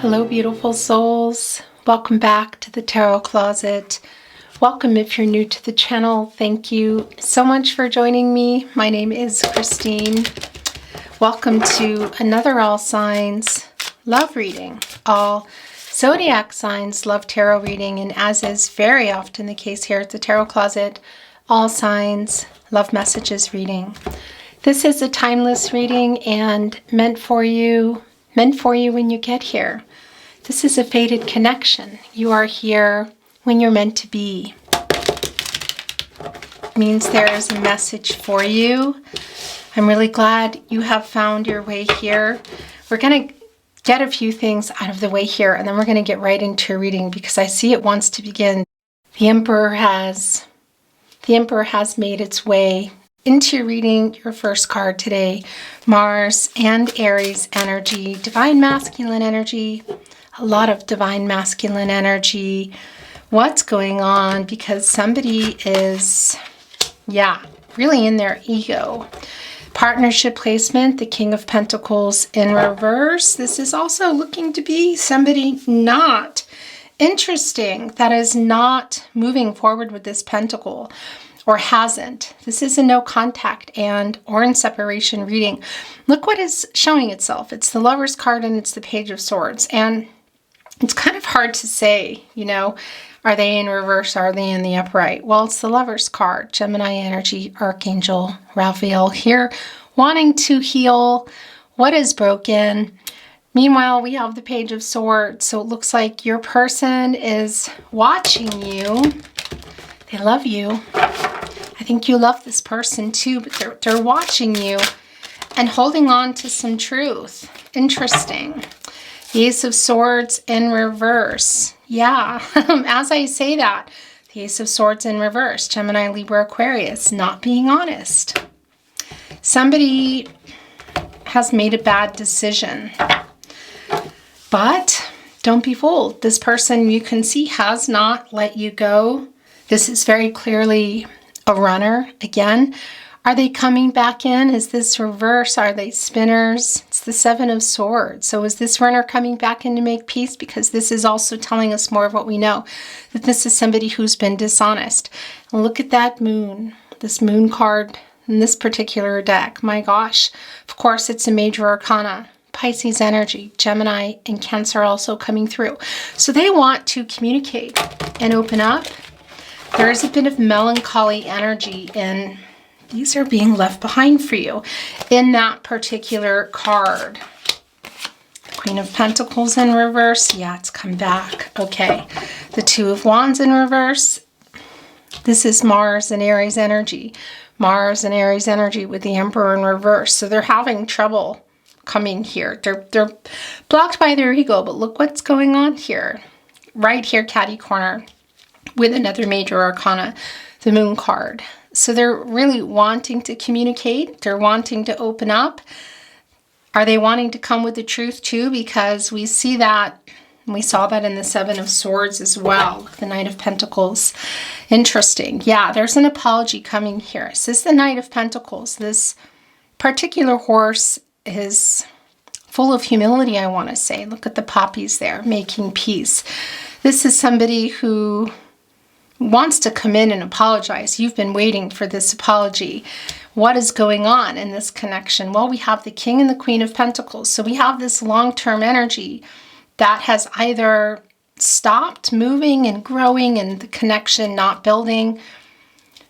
Hello, beautiful souls. Welcome back to the Tarot Closet. Welcome if you're new to the channel. Thank you so much for joining me. My name is Christine. Welcome to another all signs love reading. All zodiac signs love tarot reading, and as is very often the case here at the Tarot Closet, all signs love messages reading. This is a timeless reading and meant for you when you get here. This is a fated connection. You are here when you're meant to be. It means there is a message for you. I'm really glad you have found your way here. We're going to get a few things out of the way here, and then we're going to get right into a reading because I see it wants to begin. The Emperor has made its way into your reading. Your first card today, Mars and Aries energy, divine masculine energy. A lot of divine masculine energy. What's going on? Because somebody is, really in their ego. Partnership placement, the King of Pentacles in reverse. This is also looking to be somebody not interesting, that is not moving forward with this pentacle or hasn't. This is a no contact or in separation reading. Look what is showing itself. It's the Lover's card and it's the Page of Swords. And it's kind of hard to say, are they in reverse? Are they in the upright? Well, it's the Lover's card, Gemini energy, Archangel Raphael here, wanting to heal what is broken. Meanwhile, we have the Page of Swords. So it looks like your person is watching you. They love you. I think you love this person too, but they're watching you and holding on to some truth. Interesting. The Ace of Swords in reverse. Yeah, as I say that, the Ace of Swords in reverse, Gemini, Libra, Aquarius, not being honest. Somebody has made a bad decision, but don't be fooled. This person you can see has not let you go. This is very clearly a runner again. Are they coming back in? Is this reverse? Are they spinners? It's the Seven of Swords. So is this runner coming back in to make peace? Because this is also telling us more of what we know, that this is somebody who's been dishonest. And look at that moon, this moon card in this particular deck. My gosh. Of course, it's a major arcana. Pisces energy, Gemini and Cancer also coming through. So they want to communicate and open up. There is a bit of melancholy energy, and these are being left behind for you in that particular card. Queen of Pentacles in reverse. Yeah, it's come back. Okay. The Two of Wands in reverse. This is Mars and Aries energy. Mars and Aries energy with the Emperor in reverse. So they're having trouble coming here. They're blocked by their ego, but look what's going on here. Right here, catty corner, with another major arcana, the Moon card. So they're really wanting to communicate. They're wanting to open up. Are they wanting to come with the truth too? Because we see that, and we saw that in the Seven of Swords as well, the Knight of Pentacles. Interesting. Yeah, there's an apology coming here. This is the Knight of Pentacles. This particular horse is full of humility, I want to say. Look at the poppies there, making peace. This is somebody who wants to come in and apologize. You've been waiting for this apology. What is going on in this connection? Well, we have the King and the Queen of Pentacles. So we have this long-term energy that has either stopped moving and growing and the connection not building,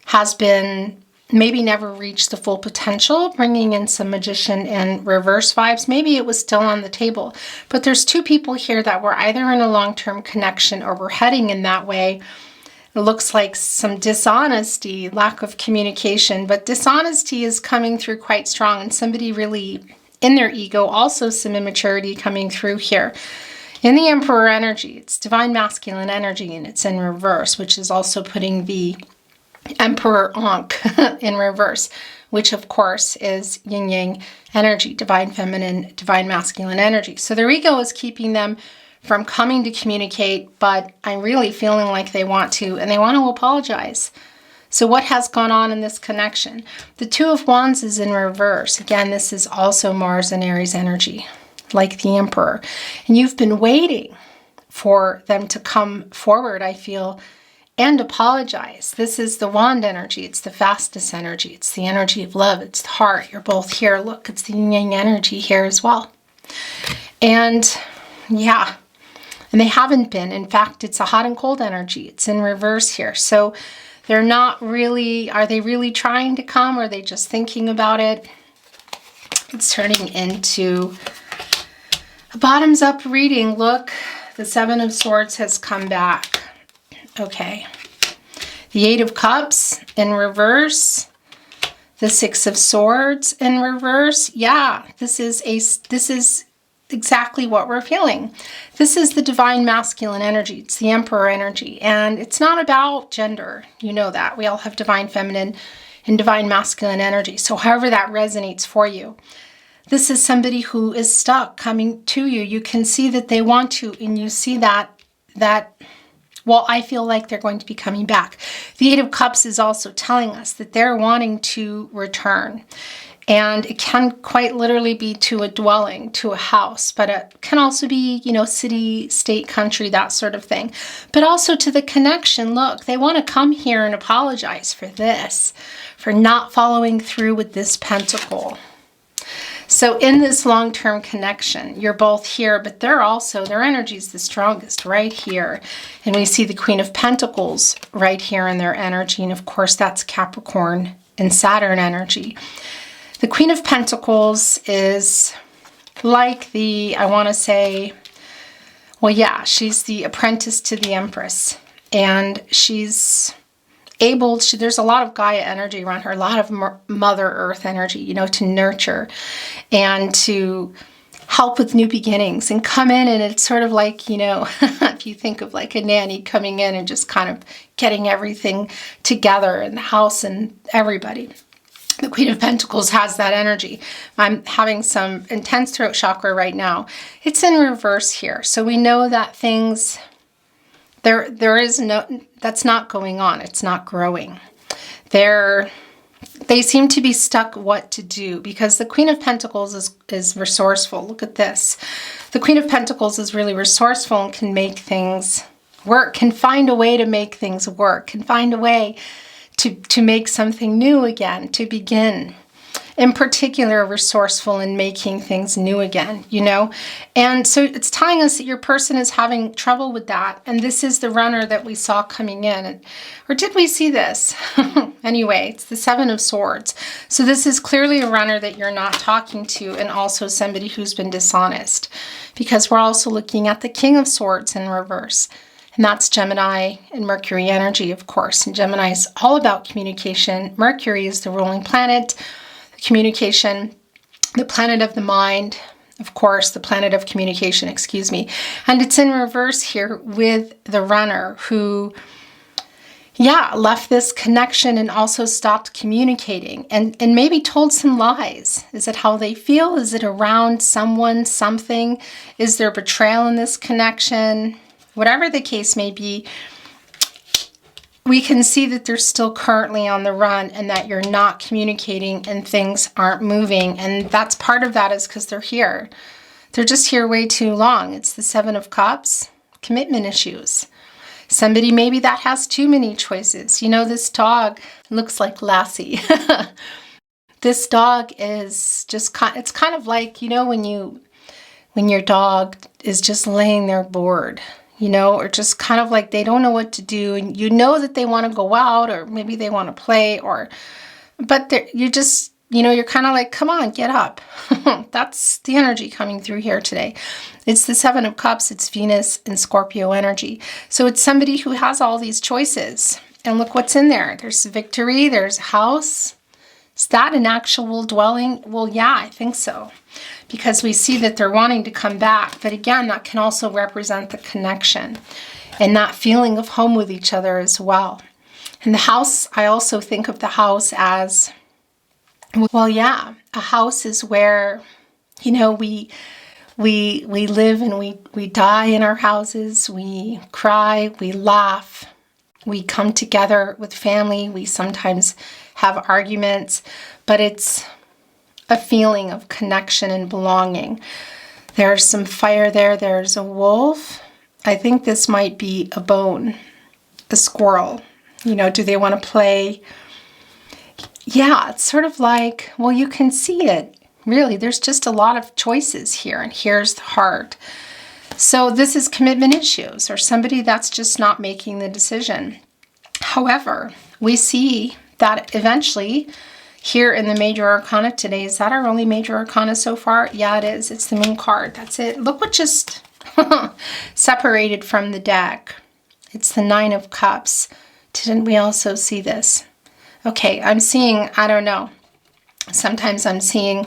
has been maybe never reached the full potential, bringing in some Magician and reverse vibes. Maybe it was still on the table. But there's two people here that were either in a long-term connection or were heading in that way. It looks like some dishonesty, lack of communication, but dishonesty is coming through quite strong, and somebody really in their ego, also some immaturity coming through here. In the Emperor energy, it's divine masculine energy, and it's in reverse, which is also putting the Emperor Ankh in reverse, which of course is yin yang energy, divine feminine, divine masculine energy. So their ego is keeping them from coming to communicate, but I'm really feeling like they want to, and they want to apologize. So what has gone on in this connection? The Two of Wands is in reverse. Again, this is also Mars and Aries energy. like the Emperor. And you've been waiting for them to come forward, I feel, and apologize. This is the wand energy. It's the fastest energy. It's the energy of love. It's the heart. You're both here. Look, it's the yin yang energy here as well. And yeah, and they haven't been. In fact, it's a hot and cold energy. It's in reverse here. So they're not really, are they really trying to come? Or are they just thinking about it? It's turning into a bottoms up reading. Look, the Seven of Swords has come back. Okay, the Eight of Cups in reverse, the Six of Swords in reverse. Yeah, this is exactly what we're feeling. This is the divine masculine energy. It's the Emperor energy, and it's not about gender. You know that. We all have divine feminine and divine masculine energy. So however that resonates for you. This is somebody who is stuck coming to you. You can see that they want to, and you see that well, I feel like they're going to be coming back. The Eight of Cups is also telling us that they're wanting to return. And it can quite literally be to a dwelling, to a house, but it can also be, you know, city, state, country, that sort of thing. But also to the connection. Look, they want to come here and apologize for this, for not following through with this pentacle. So in this long-term connection, you're both here, but they're also, their energy is the strongest right here. And we see the Queen of Pentacles right here in their energy. And of course, that's Capricorn and Saturn energy. The Queen of Pentacles is like the, I want to say, well, yeah, she's the apprentice to the Empress. And she's able to, there's a lot of Gaia energy around her, a lot of Mother Earth energy, you know, to nurture and to help with new beginnings and come in. And it's sort of like, you know, if you think of like a nanny coming in and just kind of getting everything together in the house and everybody. The Queen of Pentacles has that energy. I'm having some intense throat chakra right now. It's in reverse here. So we know that things, there is no, that's not going on. It's not growing. They seem to be stuck what to do because the Queen of Pentacles is resourceful. Look at this. The Queen of Pentacles is really resourceful and can make things work, can find a way to make things work, can find a way to make something new again, to begin. In particular, resourceful in making things new again, you know? And so it's telling us that your person is having trouble with that. And this is the runner that we saw coming in. Or did we see this? Anyway, it's the Seven of Swords. So this is clearly a runner that you're not talking to, and also somebody who's been dishonest. Because we're also looking at the King of Swords in reverse. And that's Gemini and Mercury energy, of course. And Gemini is all about communication. Mercury is the ruling planet. Communication, the planet of the mind, of course, the planet of communication, excuse me. And it's in reverse here with the runner who, yeah, left this connection and also stopped communicating and maybe told some lies. Is it how they feel? Is it around someone, something? Is there betrayal in this connection? Whatever the case may be, we can see that they're still currently on the run and that you're not communicating and things aren't moving. And that's part of that is because they're here. They're just here way too long. It's the Seven of Cups, commitment issues. Somebody maybe that has too many choices. You know, this dog looks like Lassie. This dog is just, it's kind of like, you know, when your dog is just laying there bored. You know, or just kind of like they don't know what to do, and you know that they want to go out, or maybe they want to play, but you just, you know, you're kind of like, come on, get up. That's the energy coming through here today. It's the Seven of Cups. It's Venus and Scorpio energy. So it's somebody who has all these choices, and look what's in there. There's victory. There's a house. Is that an actual dwelling? Well, yeah, I think so. Because we see that they're wanting to come back. But again, that can also represent the connection and that feeling of home with each other as well. And the house, I also think of the house as, well, yeah, a house is where, you know, we live and we die in our houses. We cry, we laugh, we come together with family. We sometimes have arguments, but it's a feeling of connection and belonging. There's some fire there. There's a wolf. I think this might be a bone, a squirrel. You know, do they want to play? Yeah, it's sort of like, well, you can see it. Really, there's just a lot of choices here. And here's the heart. So this is commitment issues or somebody that's just not making the decision. However, we see that eventually here in the major arcana today, is that our only major arcana so far? Yeah, it is. It's the moon card. That's it. Look what just separated from the deck. It's the 9 of Cups. Didn't we also see this? Okay, I'm seeing, I don't know. Sometimes I'm seeing,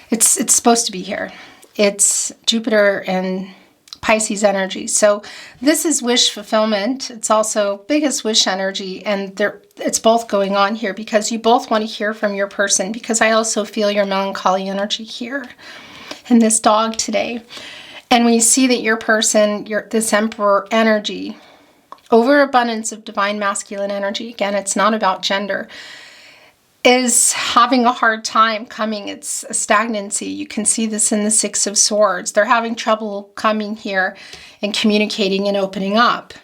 it's supposed to be here. It's Jupiter and Pisces energy. So this is wish fulfillment. It's also biggest wish energy, and it's both going on here because you both want to hear from your person, because I also feel your melancholy energy here and this dog today. And we see that your person, this Emperor energy, overabundance of divine masculine energy, again, it's not about gender, is having a hard time coming. It's a stagnancy. You can see this in the 6 of Swords. They're having trouble coming here and communicating and opening up.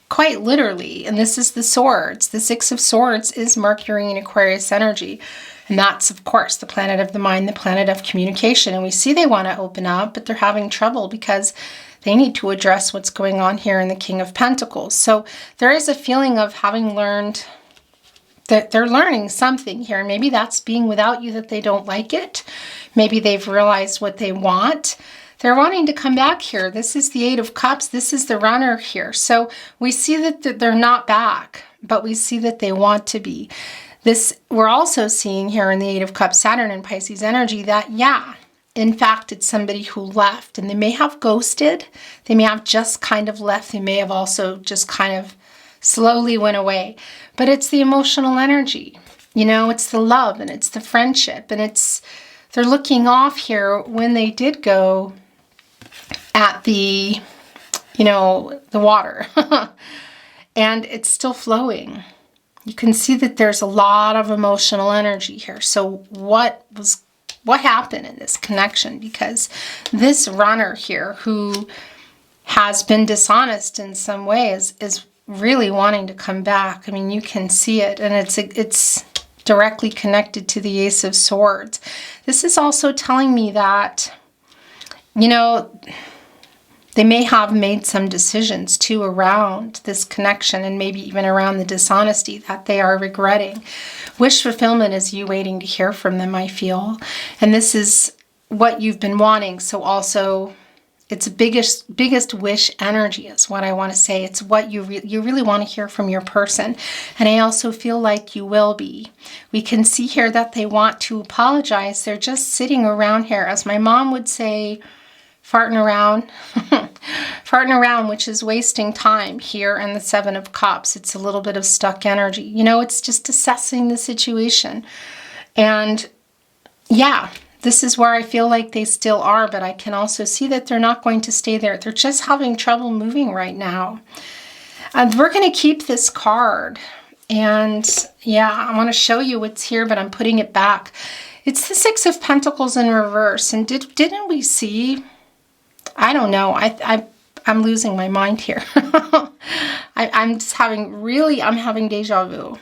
Quite literally. And this is the Swords. The 6 of Swords is Mercury and Aquarius energy. And that's, of course, the planet of the mind, the planet of communication. And we see they want to open up, but they're having trouble because they need to address what's going on here in the King of Pentacles. So there is a feeling of having learned that they're learning something here. Maybe that's being without you, that they don't like it. Maybe they've realized what they want. They're wanting to come back here. This is the 8 of Cups. This is the runner here. So we see that they're not back, but we see that they want to be. This, we're also seeing here in the 8 of Cups, Saturn and Pisces energy, that, yeah, in fact, it's somebody who left, and they may have ghosted. They may have just kind of left. They may have also just kind of slowly went away. But it's the emotional energy, you know, it's the love and it's the friendship, and they're looking off here when they did go at the, you know, the water and it's still flowing. You can see that there's a lot of emotional energy here. So what happened in this connection? Because this runner here who has been dishonest in some way is really wanting to come back. I mean, you can see it, and it's directly connected to the Ace of Swords. This is also telling me that, you know, they may have made some decisions too around this connection, and maybe even around the dishonesty that they are regretting. Wish fulfillment is you waiting to hear from them, I feel. And this is what you've been wanting. So also, it's biggest wish energy is what I want to say. It's what you really want to hear from your person. And I also feel like you will be. We can see here that they want to apologize. They're just sitting around here, as my mom would say, farting around. Farting around, which is wasting time here in the 7 of Cups. It's a little bit of stuck energy. You know, it's just assessing the situation. And yeah, this is where I feel like they still are, but I can also see that they're not going to stay there. They're just having trouble moving right now. We're going to keep this card. And yeah, I want to show you what's here, but I'm putting it back. It's the 6 of Pentacles in reverse. And didn't we see... I don't know. I'm losing my mind here. I'm having deja vu.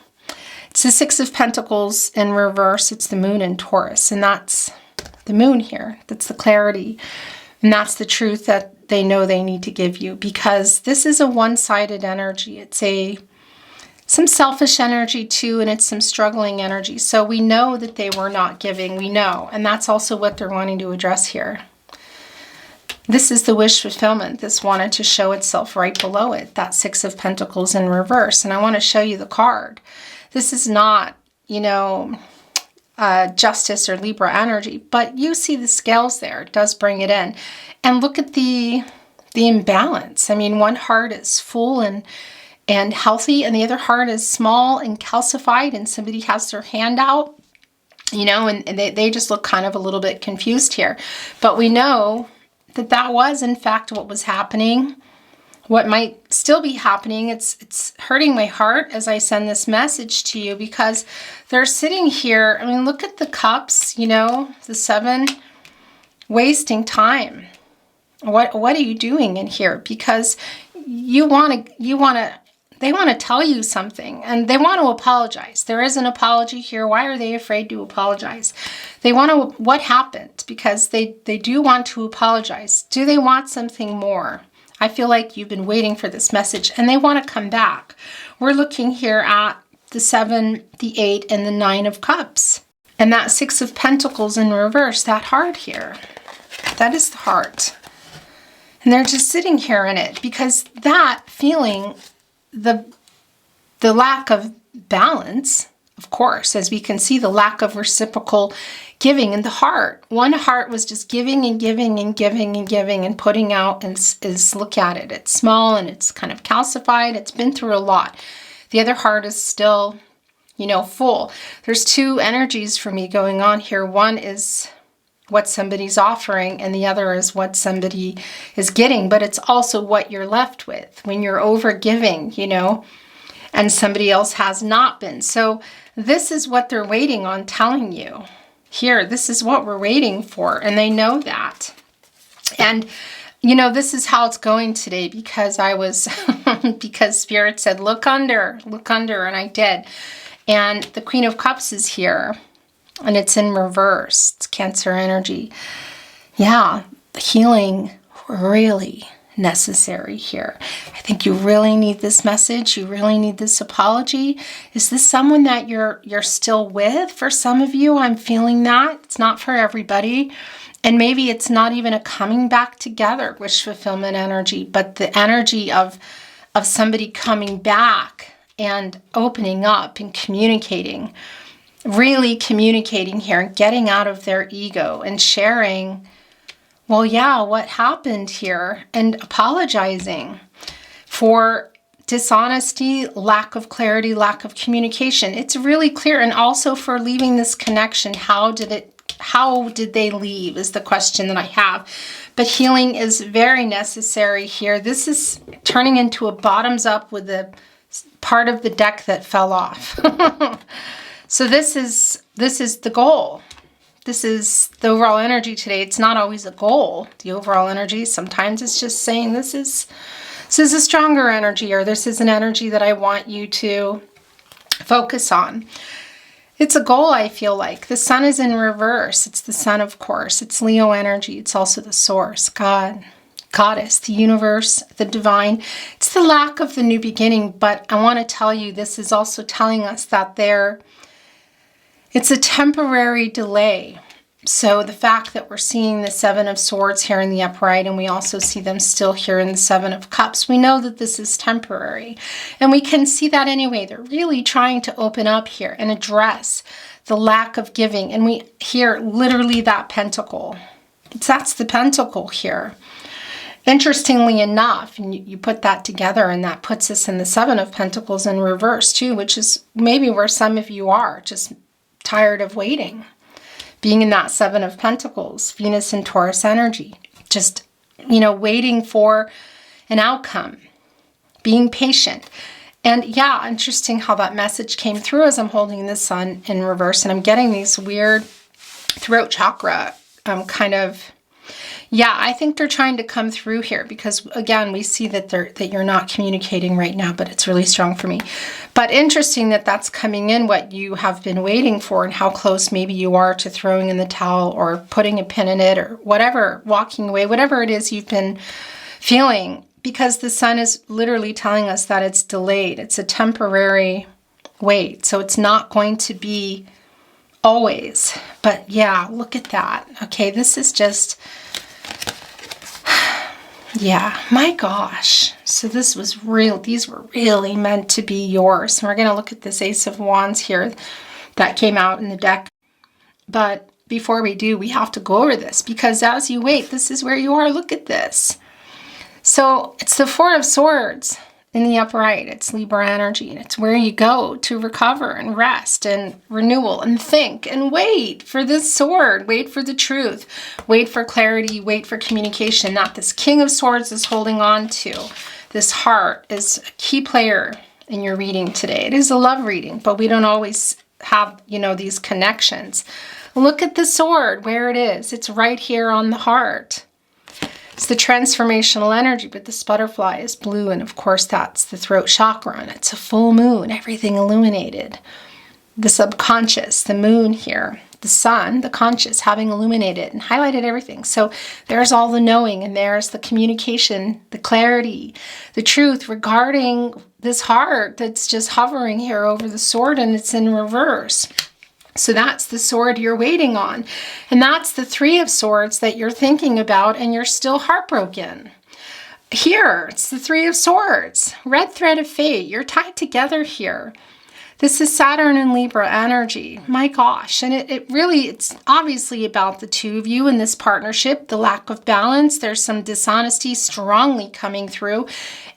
It's the 6 of Pentacles in reverse. It's the moon in Taurus. And that's the moon here. That's the clarity. And that's the truth that they know they need to give you. Because this is a one-sided energy. It's some selfish energy too. And it's some struggling energy. So we know that they were not giving. We know. And that's also what they're wanting to address here. This is the wish fulfillment. This wanted to show itself right below it, that 6 of Pentacles in reverse. And I want to show you the card. This is not, you know, justice or Libra energy, but you see the scales there. It does bring it in. And look at the imbalance. I mean, one heart is full and healthy, and the other heart is small and calcified, and somebody has their hand out, you know, and they just look kind of a little bit confused here. But we know that was in fact what was happening, what might still be happening. It's hurting my heart as I send this message to you, because they're sitting here. I mean, look at the cups, you know, the 7, wasting time. What are you doing in here? Because they want to tell you something, and they want to apologize. There is an apology here. Why are they afraid to apologize? They want to, what happened? Because they do want to apologize. Do they want something more? I feel like you've been waiting for this message, and they want to come back. We're looking here at the 7, the 8, and the 9 of Cups. And that 6 of Pentacles in reverse, that heart here. That is the heart. And they're just sitting here in it because that feeling, the lack of balance, of course, as we can see, the lack of reciprocal giving in the heart. One heart was just giving and giving and giving and giving and putting out, and is look at it. It's small and it's kind of calcified. It's been through a lot. The other heart is still, you know, full. There's two energies for me going on here. One is what somebody's offering, and the other is what somebody is getting, but it's also what you're left with when you're over giving, you know, and somebody else has not been. So this is what they're waiting on telling you here. This is what we're waiting for, and they know that. And you know, this is how it's going today because because Spirit said, look under, and I did. And the Queen of Cups is here. And it's in reverse. It's Cancer energy. Yeah, healing really necessary here. I think you really need this message. You really need this apology. Is this someone that you're still with? For some of you, I'm feeling that. It's not for everybody. And maybe it's not even a coming back together wish fulfillment energy, but the energy of somebody coming back and opening up and communicating. Really communicating here and getting out of their ego and sharing, well, yeah, what happened here, and apologizing for dishonesty, lack of clarity, lack of communication. It's really clear. And also for leaving this connection. How did they leave is the question that I have. But healing is very necessary here. This is turning into a bottoms up with the part of the deck that fell off. So this is the goal. This is the overall energy today. It's not always a goal, the overall energy. Sometimes it's just saying this is a stronger energy, or this is an energy that I want you to focus on. It's a goal, I feel like. The sun is in reverse. It's the sun, of course. It's Leo energy. It's also the source, God, Goddess, the universe, the divine. It's the lack of the new beginning. But I want to tell you, this is also telling us that it's a temporary delay. So the fact that we're seeing the 7 of Swords here in the upright, and we also see them still here in the 7 of Cups, we know that this is temporary. And we can see that anyway. They're really trying to open up here and address the lack of giving. And we hear literally that pentacle. That's the pentacle here. Interestingly enough, and you put that together, and that puts us in the 7 of Pentacles in reverse too, which is maybe where some of you are, just tired of waiting. Being in that 7 of Pentacles, Venus and Taurus energy, just, you know, waiting for an outcome, being patient. And yeah, interesting how that message came through as I'm holding the sun in reverse, and I'm getting these weird throat chakra kind of, yeah, I think they're trying to come through here because, again, we see that you're not communicating right now, but it's really strong for me. But interesting that that's coming in, what you have been waiting for, and how close maybe you are to throwing in the towel or putting a pin in it or whatever, walking away, whatever it is you've been feeling, because the sun is literally telling us that it's delayed. It's a temporary wait. So it's not going to be always. But yeah, look at that. Okay, this is just... yeah, my gosh. So this was real. These were really meant to be yours. And we're going to look at this Ace of Wands here that came out in the deck. But before we do, we have to go over this because as you wait, this is where you are. Look at this. So it's the 4 of Swords in the upright. It's Libra energy, and it's where you go to recover and rest and renewal and think and wait for this sword, wait for the truth, wait for clarity, wait for communication. Not this King of Swords is holding on to. This heart is a key player in your reading today. It is a love reading, but we don't always have, you know, these connections. Look at the sword, where it is. It's right here on the heart. It's the transformational energy, but this butterfly is blue, and of course that's the throat chakra, and it's a full moon, everything illuminated. The subconscious, the moon here, the sun, the conscious, having illuminated and highlighted everything. So there's all the knowing, and there's the communication, the clarity, the truth regarding this heart that's just hovering here over the sword, and it's in reverse. So that's the sword you're waiting on. And that's the Three of Swords that you're thinking about, and you're still heartbroken. Here, it's the Three of Swords. Red thread of fate. You're tied together here. This is Saturn and Libra energy. My gosh. And it's obviously about the two of you in this partnership, the lack of balance. There's some dishonesty strongly coming through.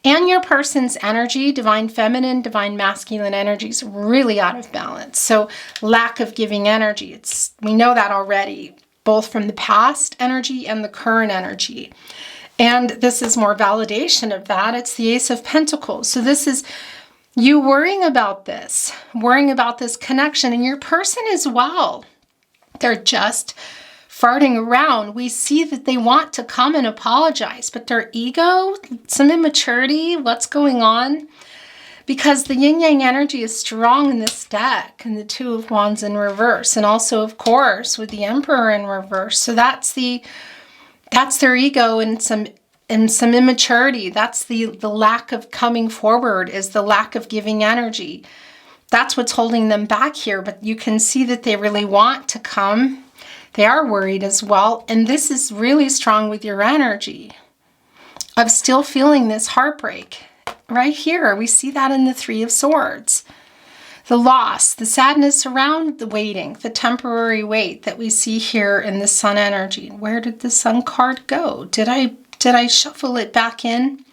And your person's energy, divine feminine, divine masculine energy is really out of balance. So lack of giving energy. We know that already, both from the past energy and the current energy. And this is more validation of that. It's the Ace of Pentacles. So this is you worrying about this connection, and your person as well. They're just farting around. We see that they want to come and apologize, but their ego, some immaturity, what's going on? Because the yin-yang energy is strong in this deck, and the Two of Wands in reverse, and also, of course, with the Emperor in reverse. So that's their ego and some immaturity. That's the lack of coming forward, is the lack of giving energy. That's what's holding them back here, but you can see that they really want to come. They are worried as well, and this is really strong with your energy of still feeling this heartbreak. Right here, we see that in the Three of Swords. The loss, the sadness around the waiting, the temporary wait that we see here in the Sun energy. Where did the Sun card go? Did I shuffle it back in?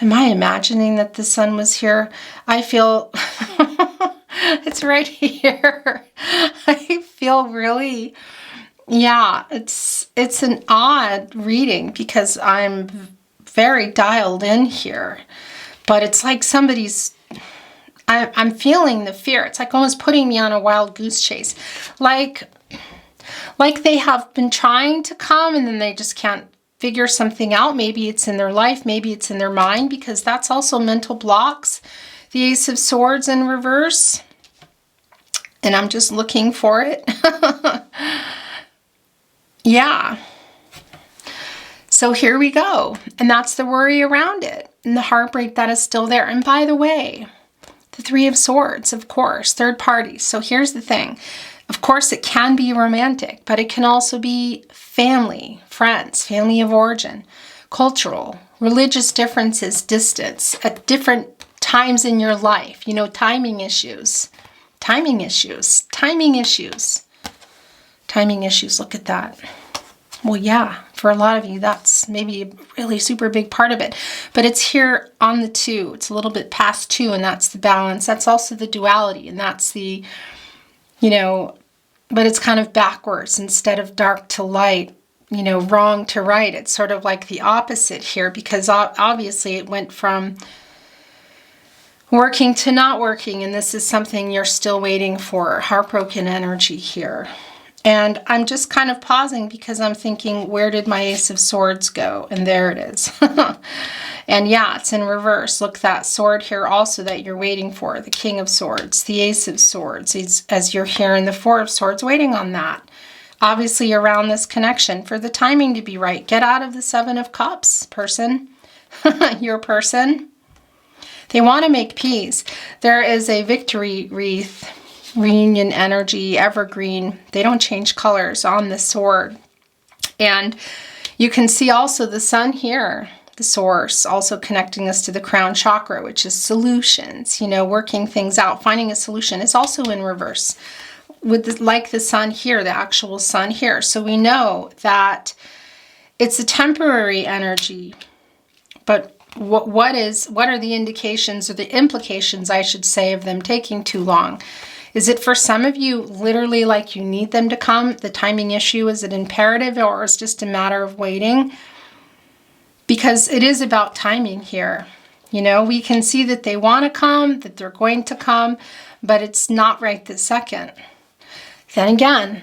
Am I imagining that the Sun was here? I feel it's right here. I feel really, yeah, it's an odd reading because I'm very dialed in here. But it's like I'm feeling the fear. It's like almost putting me on a wild goose chase. Like they have been trying to come and then they just can't figure something out. Maybe it's in their life, maybe it's in their mind, because that's also mental blocks. The Ace of Swords in reverse. And I'm just looking for it. Yeah. So here we go. And that's the worry around it. And the heartbreak that is still there. And by the way, the Three of Swords, of course, third parties. So here's the thing. Of course, it can be romantic, but it can also be family, friends, family of origin, cultural, religious differences, distance, at different times in your life. Timing issues. Timing issues. Look at that. Well, yeah, for a lot of you, that's maybe a really super big part of it. But it's here on the 2. It's a little bit past 2, and that's the balance. That's also the duality, and that's the, but it's kind of backwards instead of dark to light, wrong to right. It's sort of like the opposite here, because obviously it went from working to not working, and this is something you're still waiting for. Heartbroken energy here. And I'm just kind of pausing because I'm thinking, where did my Ace of Swords go? And there it is. And yeah, it's in reverse. Look, that sword here also that you're waiting for, the King of Swords, the Ace of Swords, as you're here in the Four of Swords, waiting on that. Obviously around this connection, for the timing to be right. Get out of the Seven of Cups, person. Your person. They want to make peace. There is a victory wreath, reunion energy, evergreen. They don't change colors on the sword. And you can see also the Sun here, the source, also connecting us to the crown chakra, which is solutions, working things out, finding a solution, is also in reverse. Like the Sun here, the actual Sun here. So we know that it's a temporary energy, but what are the indications, or the implications, I should say, of them taking too long? Is it for some of you literally like you need them to come? The timing issue, is it imperative, or is it just a matter of waiting? Because it is about timing here. We can see that they want to come, that they're going to come, but it's not right this second. Then again,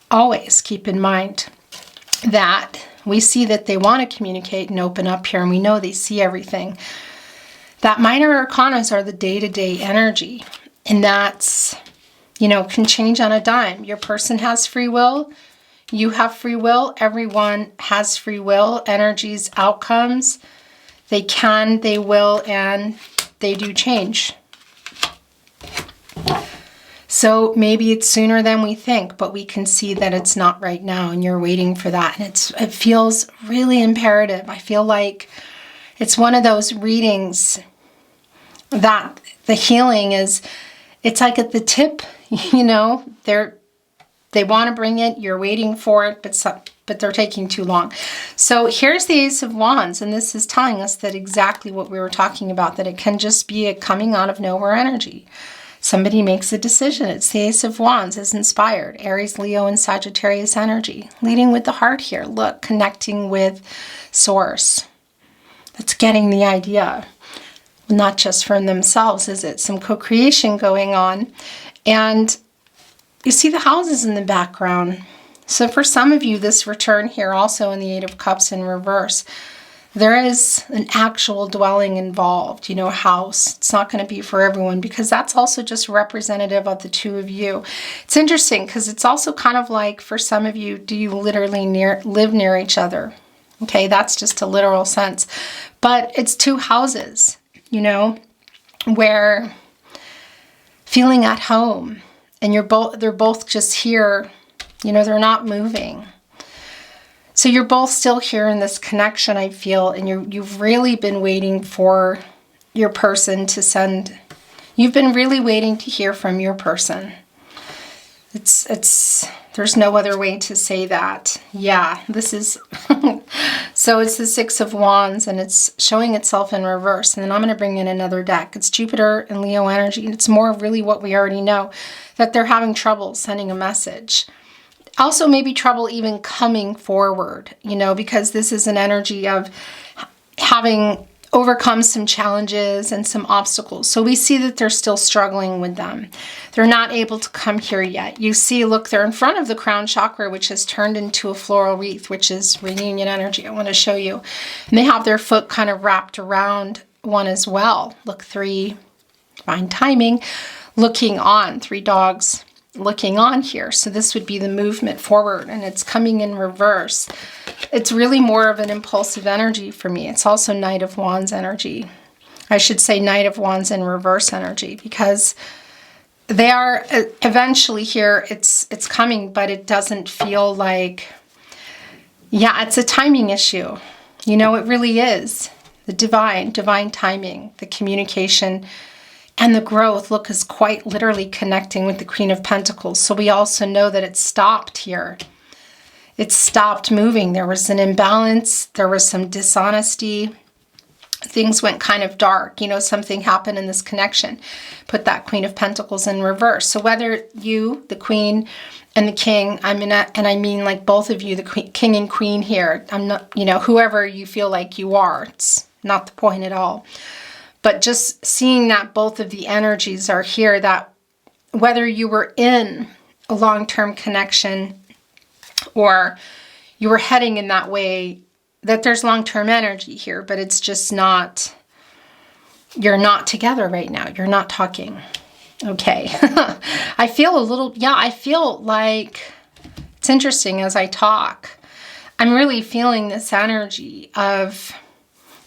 always keep in mind that We see that they want to communicate and open up here, and we know they see everything. That minor arcanas are the day-to-day energy, and that's, you know, can change on a dime. Your person has free will. You have free will. Everyone has free will. Energies, outcomes, they can, they will, and they do change. So maybe it's sooner than we think, but we can see that it's not right now, and you're waiting for that. And it feels really imperative. I feel like it's one of those readings that the healing is, it's like at the tip, you know, they want to bring it, you're waiting for it, but they're taking too long. So here's the Ace of Wands, and this is telling us that exactly what we were talking about, that it can just be a coming out of nowhere energy. Somebody makes a decision. It's the Ace of Wands is inspired. Aries, Leo, and Sagittarius energy. Leading with the heart here. Look, connecting with Source. That's getting the idea. Not just from themselves, is it? Some co-creation going on. And you see the houses in the background. So for some of you, this return here, also in the Eight of Cups in reverse, there is an actual dwelling involved, you know, a house. It's not going to be for everyone, because that's also just representative of the two of you. It's interesting because it's also kind of like, for some of you, do you literally live near each other? Okay, that's just a literal sense. But it's two houses, you know, where feeling at home, and they're both just here, you know, they're not moving. So you're both still here in this connection, I feel, and you've really been waiting for your person to send. You've been really waiting to hear from your person. There's no other way to say that. Yeah, this is, so it's the Six of Wands, and it's showing itself in reverse. And then I'm going to bring in another deck. It's Jupiter and Leo energy, and it's more really what we already know, that they're having trouble sending a message. Also maybe trouble even coming forward, you know, because this is an energy of having overcome some challenges and some obstacles. So we see that they're still struggling with them. They're not able to come here yet. You see, look, they're in front of the crown chakra, which has turned into a floral wreath, which is reunion energy. I want to show you. And they have their foot kind of wrapped around one as well. Look, 3, divine timing, looking on, 3 dogs looking on here. So this would be the movement forward, and it's coming in reverse. It's really more of an impulsive energy for me. It's also Knight of Wands energy. I should say Knight of Wands in reverse energy, because they are eventually here. It's coming, but it doesn't feel like, yeah, it's a timing issue. You know, it really is. The divine timing, the communication, and the growth, look, is quite literally connecting with the Queen of Pentacles. So we also know that it stopped here. It stopped moving. There was an imbalance. There was some dishonesty. Things went kind of dark. You know, something happened in this connection. Put that Queen of Pentacles in reverse. So whether you, the Queen, and the King, and I mean like both of you, the King and Queen here, I'm not, you know, whoever you feel like you are, it's not the point at all. But just seeing that both of the energies are here, that whether you were in a long-term connection or you were heading in that way, that there's long-term energy here, but it's just not, you're not together right now. You're not talking. Okay. I feel a little, yeah, I feel like it's interesting as I talk. I'm really feeling this energy of,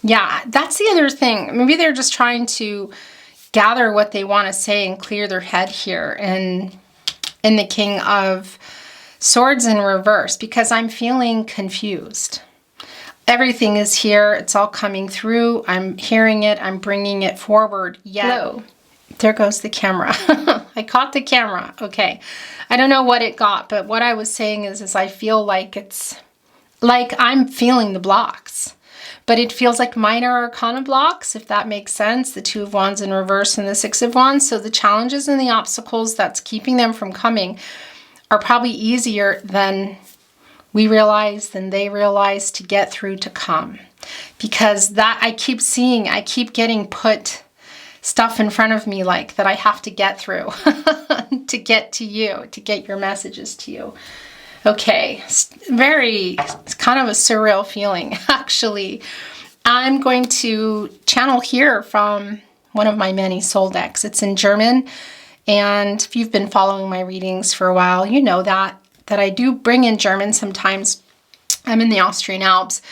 yeah, that's the other thing. Maybe they're just trying to gather what they want to say and clear their head here. And in the King of Swords in reverse, because I'm feeling confused. Everything is here. It's all coming through. I'm hearing it. I'm bringing it forward. Hello. There goes the camera. I caught the camera. Okay. I don't know what it got, but what I was saying is I feel like it's like I'm feeling the blocks. But it feels like minor arcana blocks, if that makes sense. The Two of Wands in reverse and the Six of Wands. So the challenges and the obstacles that's keeping them from coming are probably easier than we realize, than they realize to get through, to come. Because that, I keep seeing, I keep getting put stuff in front of me like that I have to get through to get to you, to get your messages to you. Okay, it's kind of a surreal feeling, actually. I'm going to channel here from one of my many soul decks. It's in German, and if you've been following my readings for a while, you know that I do bring in German sometimes. I'm in the Austrian Alps.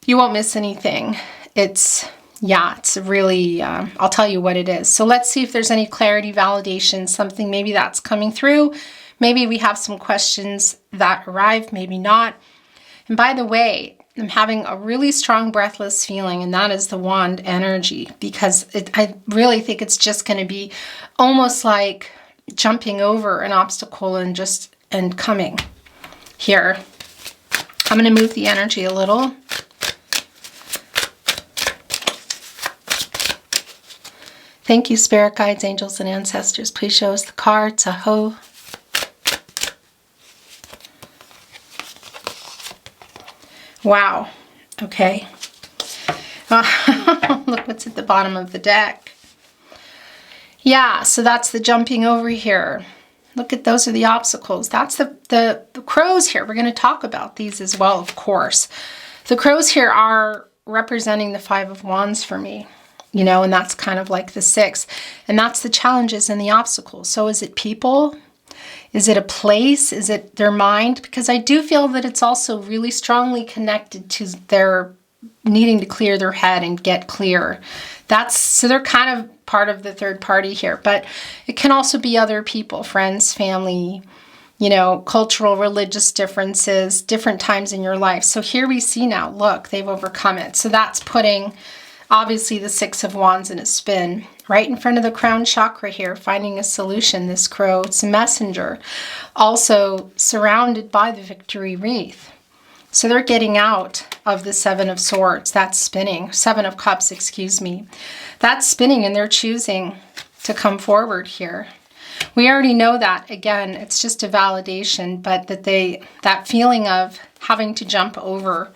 You won't miss anything. It's really, I'll tell you what it is. So let's see if there's any clarity, validation, something maybe that's coming through. Maybe we have some questions that arrive, maybe not. And by the way, I'm having a really strong breathless feeling, and that is the wand energy, because I really think it's just going to be almost like jumping over an obstacle and coming here. I'm going to move the energy a little. Thank you, spirit guides, angels, and ancestors. Please show us the cards. Aho. Wow. Okay. Look what's at the bottom of the deck. Yeah, so that's the jumping over here. Look at those are the obstacles. That's the crows here. We're going to talk about these as well, of course. The crows here are representing the Five of Wands for me, you know, and that's kind of like the Six. And that's the challenges and the obstacles. So is it people? Is it a place? Is it their mind? Because I do feel that it's also really strongly connected to their needing to clear their head and get clear. So they're kind of part of the third party here, but it can also be other people, friends, family, you know, cultural, religious differences, different times in your life. So here we see now, look, they've overcome it. So that's putting obviously the Six of Wands in a spin right in front of the crown chakra here, finding a solution. This crow, it's a messenger, also surrounded by the victory wreath. So they're getting out of the Seven of Swords. That's spinning. Seven of Cups, excuse me. That's spinning, and they're choosing to come forward here. We already know that. Again, it's just a validation, but that feeling of having to jump over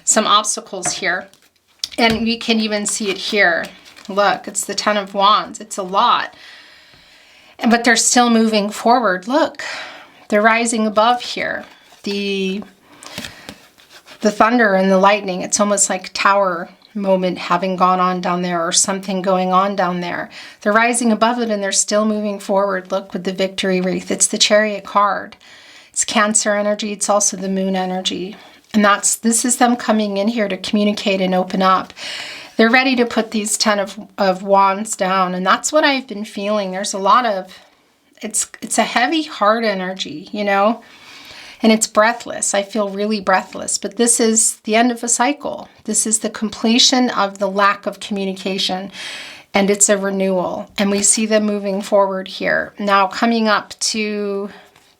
some obstacles here. And we can even see it here. Look, it's the Ten of Wands. It's a lot. But they're still moving forward. Look, they're rising above here. The thunder and the lightning, it's almost like tower moment having gone on down there, or something going on down there. They're rising above it, and they're still moving forward. Look, with the victory wreath. It's the Chariot card. It's Cancer energy. It's also the Moon energy. And this is them coming in here to communicate and open up. They're ready to put these Ten of Wands down. And that's what I've been feeling. There's a lot of, it's a heavy heart energy, you know, and it's breathless. I feel really breathless, but this is the end of a cycle. This is the completion of the lack of communication, and it's a renewal. And we see them moving forward here. Now coming up to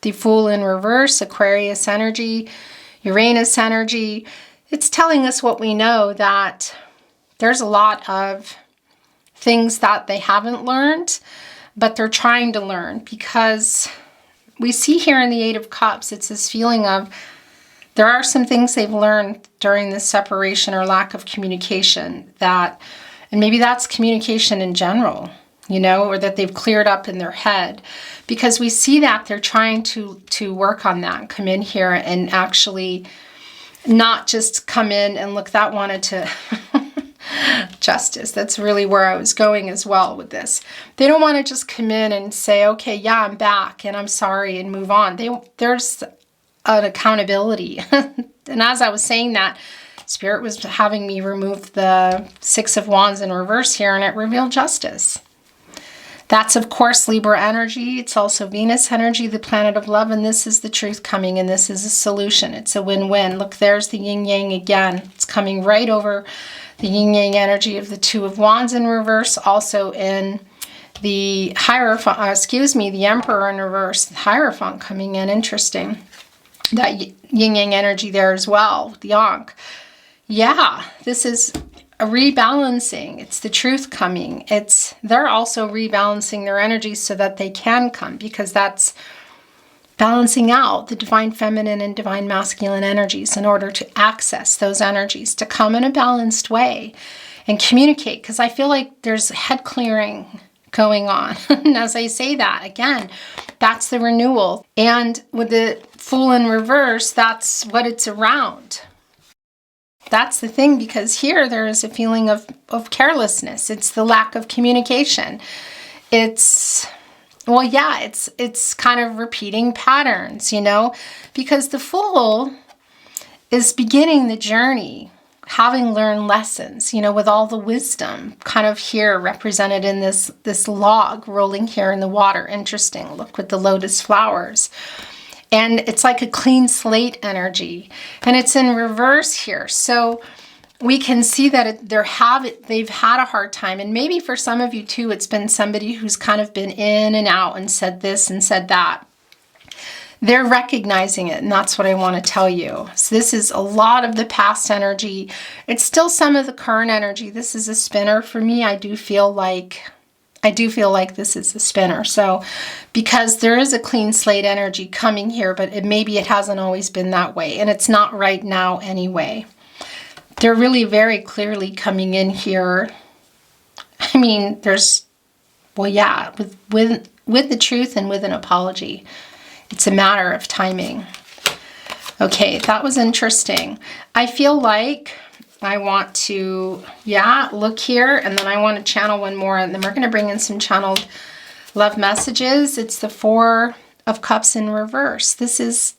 the Fool in reverse, Aquarius energy, Uranus energy. It's telling us what we know, that there's a lot of things that they haven't learned, but they're trying to learn, because we see here in the Eight of Cups, it's this feeling of there are some things they've learned during this separation or lack of communication, and maybe that's communication in general, you know, or that they've cleared up in their head, because we see that they're trying to work on that, come in here and actually not just come in and look, that wanted to justice. That's really where I was going as well with this. They don't want to just come in and say, okay, yeah, I'm back and I'm sorry, and move on. There's an accountability. And as I was saying that, Spirit was having me remove the Six of Wands in reverse here, and it revealed justice. That's, of course, Libra energy. It's also Venus energy, the planet of love, and this is the truth coming, and this is a solution. It's a win-win. Look, there's the yin-yang again. It's coming right over the yin-yang energy of the Two of Wands in reverse, also in the Hierophant, the Emperor in reverse, the Hierophant coming in. Interesting. That yin-yang energy there as well, the Ankh. Yeah, this is a rebalancing. It's the truth coming. They're also rebalancing their energies so that they can come, because that's balancing out the divine feminine and divine masculine energies in order to access those energies, to come in a balanced way and communicate. Because I feel like there's head clearing going on. And as I say that, again, that's the renewal. And with the Fool in reverse, that's what it's around. That's the thing, because here there is a feeling of carelessness. It's the lack of communication. It's, well, yeah, it's kind of repeating patterns, you know, because the Fool is beginning the journey, having learned lessons, you know, with all the wisdom kind of here represented in this log rolling here in the water. Interesting. Look with the lotus flowers. And it's like a clean slate energy. And it's in reverse here. So we can see that they've had a hard time. And maybe for some of you too, it's been somebody who's kind of been in and out and said this and said that. They're recognizing it, and that's what I want to tell you. So this is a lot of the past energy. It's still some of the current energy. This is a spinner for me. I do feel like this is a spinner. So because there is a clean slate energy coming here, but maybe it hasn't always been that way, and it's not right now anyway. They're really very clearly coming in here. I mean, there's, well, yeah, with the truth and with an apology. It's a matter of timing. Okay, that was interesting. I feel like I want to, yeah, look here, and then I want to channel one more, and then we're going to bring in some channeled love messages. It's the Four of Cups in reverse. This is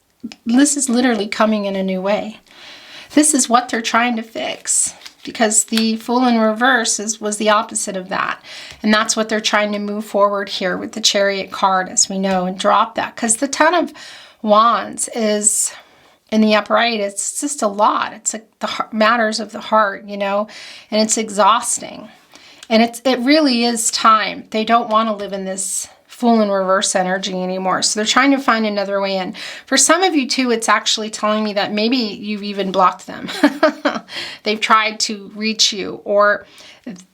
literally coming in a new way. This is what they're trying to fix, because the Fool in reverse was the opposite of that. And that's what they're trying to move forward here with the Chariot card, as we know, and drop that. Because the Ten of Wands is in the upright. It's just a lot. It's like the matters of the heart, you know, and it's exhausting. And it really is time. They don't want to live in this Fool in reverse energy anymore. So they're trying to find another way in. For some of you too, it's actually telling me that maybe you've even blocked them. They've tried to reach you, or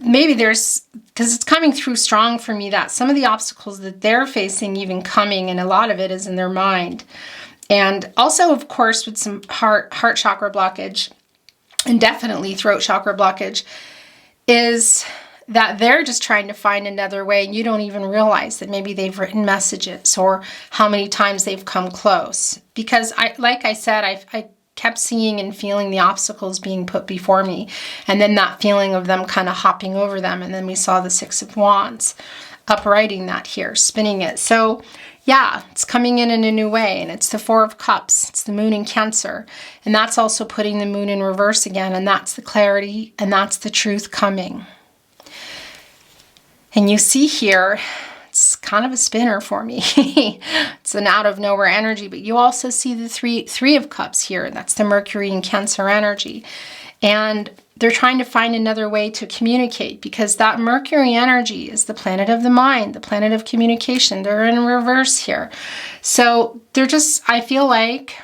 maybe there's, because it's coming through strong for me, that some of the obstacles that they're facing even coming, and a lot of it is in their mind. And also, of course, with some heart chakra blockage, and definitely throat chakra blockage, is that they're just trying to find another way, and you don't even realize that maybe they've written messages or how many times they've come close. Because like I said, I kept seeing and feeling the obstacles being put before me, and then that feeling of them kind of hopping over them. And then we saw the Six of Wands uprighting that here, spinning it. So yeah, it's coming in a new way, and it's the Four of Cups. It's the Moon in Cancer, and that's also putting the Moon in reverse again, and that's the clarity, and that's the truth coming. And you see here, it's kind of a spinner for me. It's an out of nowhere energy, but you also see the three of Cups here, and that's the Mercury in Cancer energy. And they're trying to find another way to communicate, because that Mercury energy is the planet of the mind, the planet of communication. They're in reverse here. So they're just, I feel like,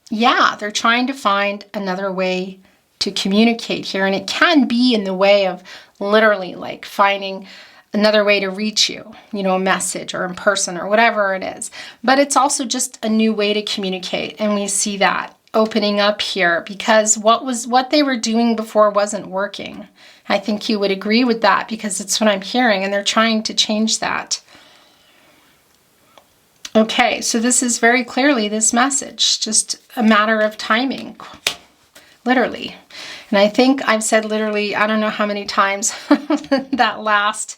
yeah, they're trying to find another way to communicate here. And it can be in the way of literally like finding another way to reach you, you know, a message or in person or whatever it is. But it's also just a new way to communicate. And we see that opening up here, because what they were doing before wasn't working. I think you would agree with that, because it's what I'm hearing, and they're trying to change that. Okay, so this is very clearly this message, just a matter of timing, literally. And I think I've said literally, I don't know how many times that last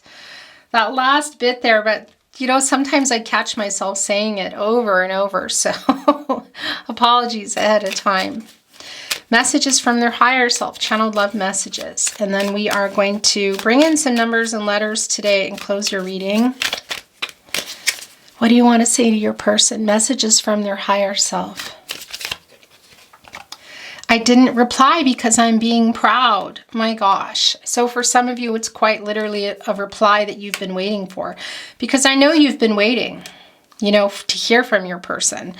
bit there, but you know, sometimes I catch myself saying it over and over, so apologies ahead of time. Messages from their higher self, channeled love messages. And then we are going to bring in some numbers and letters today and close your reading. What do you want to say to your person? Messages from their higher self. I didn't reply because I'm being proud. My gosh. So for some of you, it's quite literally a reply that you've been waiting for, because I know you've been waiting, you know, to hear from your person.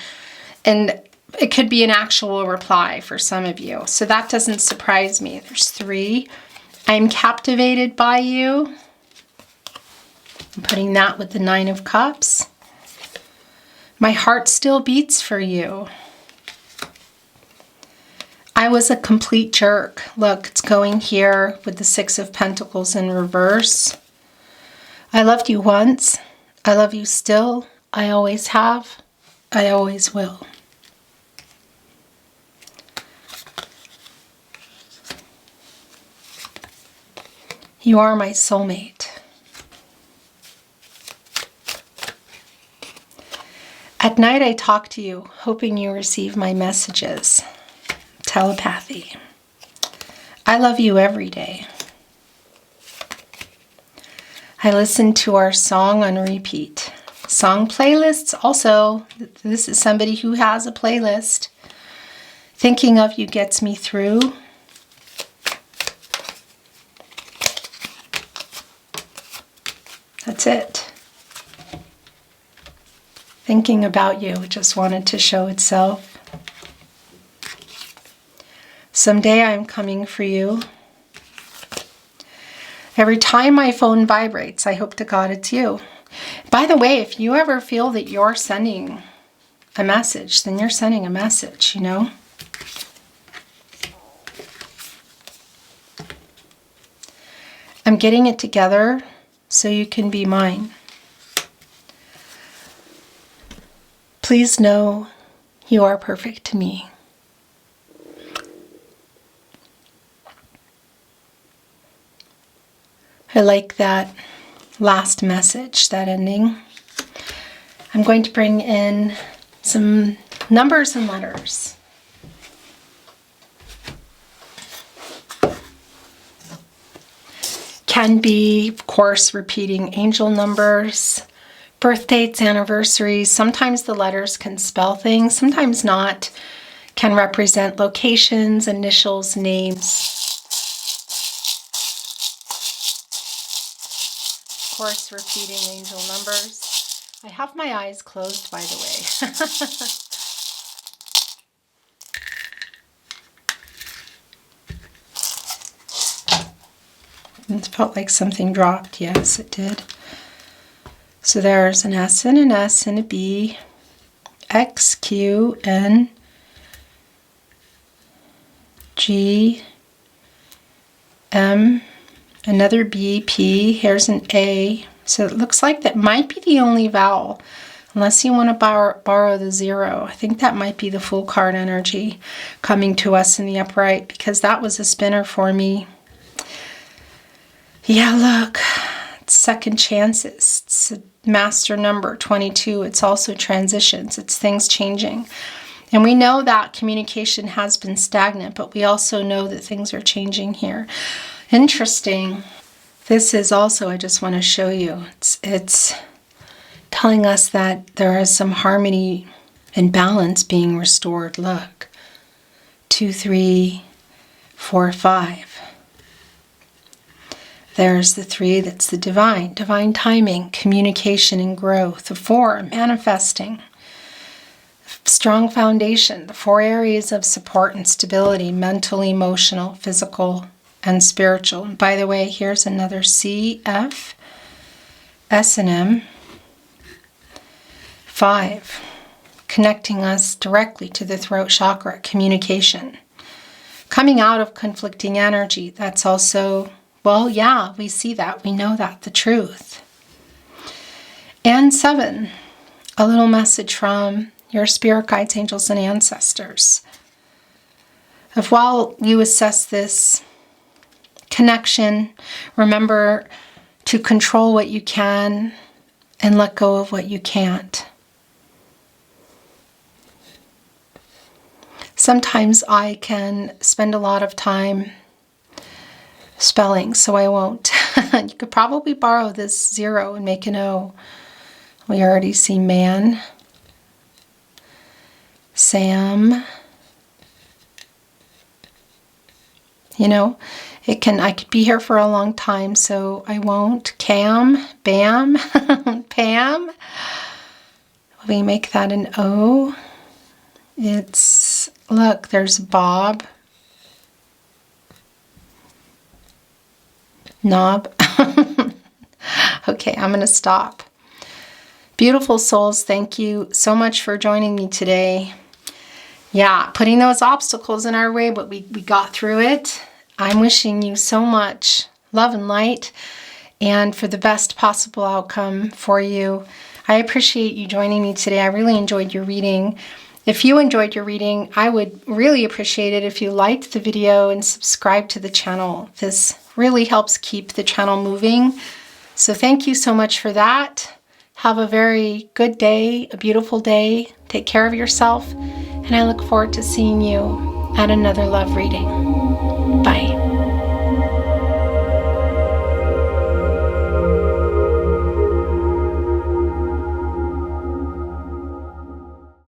And it could be an actual reply for some of you. So that doesn't surprise me. There's 3. I'm captivated by you. I'm putting that with the 9 of Cups. My heart still beats for you. I was a complete jerk. Look, it's going here with the 6 of Pentacles in reverse. I loved you once. I love you still. I always have. I always will. You are my soulmate. At night I talk to you, hoping you receive my messages. Telepathy. I love you every day. I listen to our song on repeat. Song playlists also. This is somebody who has a playlist. Thinking of you gets me through. That's it. Thinking about you just wanted to show itself. Someday I'm coming for you. Every time my phone vibrates, I hope to God it's you. By the way, if you ever feel that you're sending a message, then you're sending a message, you know? I'm getting it together so you can be mine. Please know you are perfect to me. I like that last message, that ending. I'm going to bring in some numbers and letters. Can be, of course, repeating angel numbers, birth dates, anniversaries. Sometimes the letters can spell things, sometimes not. Can represent locations, initials, names. Of course, repeating angel numbers. I have my eyes closed, by the way. It felt like something dropped. Yes, it did. So there's an S and an S and a B, X, Q, N, G, M, another B, P, here's an A. So it looks like that might be the only vowel, unless you want to borrow the 0. I think that might be the full card energy coming to us in the upright, because that was a spinner for me. Yeah, look, it's second chances. It's a master number, 22. It's also transitions. It's things changing. And we know that communication has been stagnant, but we also know that things are changing here. Interesting. This is also, I just want to show you, it's telling us that there is some harmony and balance being restored. Look, 2, 3, 4, 5. There's the 3, that's the divine timing, communication and growth. The 4, manifesting, strong foundation, the 4 areas of support and stability, mental, emotional, physical, and spiritual. And by the way, here's another C, F, S, and M. 5, connecting us directly to the throat chakra, communication. Coming out of conflicting energy, that's also, well, yeah, we see that, we know that, the truth. And 7, a little message from your spirit guides, angels, and ancestors. If while you assess this connection, remember to control what you can and let go of what you can't. Sometimes I can spend a lot of time spelling, so I won't. You could probably borrow this 0 and make an O. We already see man, Sam. You know, I could be here for a long time, so I won't. Cam, Bam, Pam. We make that an O. It's, look, there's Bob. Knob. Okay, I'm going to stop. Beautiful souls, thank you so much for joining me today. Yeah, putting those obstacles in our way, but we got through it. I'm wishing you so much love and light, and for the best possible outcome for you. I appreciate you joining me today. I really enjoyed your reading. If you enjoyed your reading, I would really appreciate it if you liked the video and subscribed to the channel. This really helps keep the channel moving. So thank you so much for that. Have a very good day, a beautiful day. Take care of yourself, and I look forward to seeing you at another love reading. Bye.